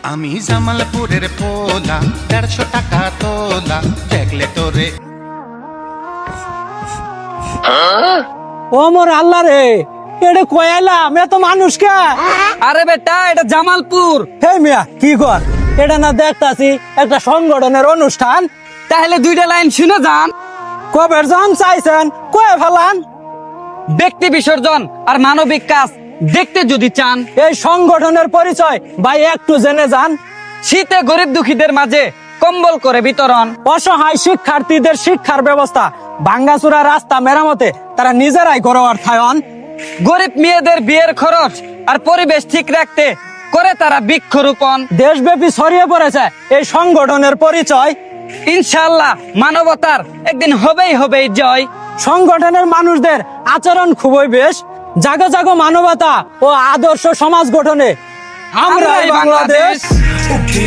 আমি জামালপুরের পোলা 150 টাকা তোলা দেখলে তোরে। ও মোর আল্লাহ রে, এটা কয়ালাম এত মানুষ কে? আরে বেটা, এটা জামালপুর। হে মিয়া কি কর, এটা না দেখতাছি একটা সংগঠনের অনুষ্ঠান। তাহলে দুইটা লাইন শুনে যান। কবের জন চাইছেন কয়ে ফেলান। ব্যক্তি বিসর্জন আর মানবিক কাজ দেখতে যদি চান, এই সংগঠনের পরিচয় ভাই একটু জেনে যান। শীতে গরিব দুঃখীদের মাঝে কম্বল করে বিতরণ, অসহায় শিক্ষার্থীদের শিক্ষার ব্যবস্থা, ভাঙ্গাচুরা রাস্তা মেরামতে তারা নিজেরাই করে অর্থায়ন। গরিব মেয়েদের বিয়ের খরচ আর পরিবেশ ঠিক রাখতে করে তারা বৃক্ষরোপণ। দেশব্যাপী ছড়িয়ে পড়েছে এই সংগঠনের পরিচয়। ইনশাআল্লাহ মানবতার একদিন হবেই জয়। সংগঠনের মানুষদের আচরণ খুবই বেশ। জাগো জাগো মানবতা ও আদর্শ সমাজ গঠনে আমরাই বাংলাদেশ। উঠি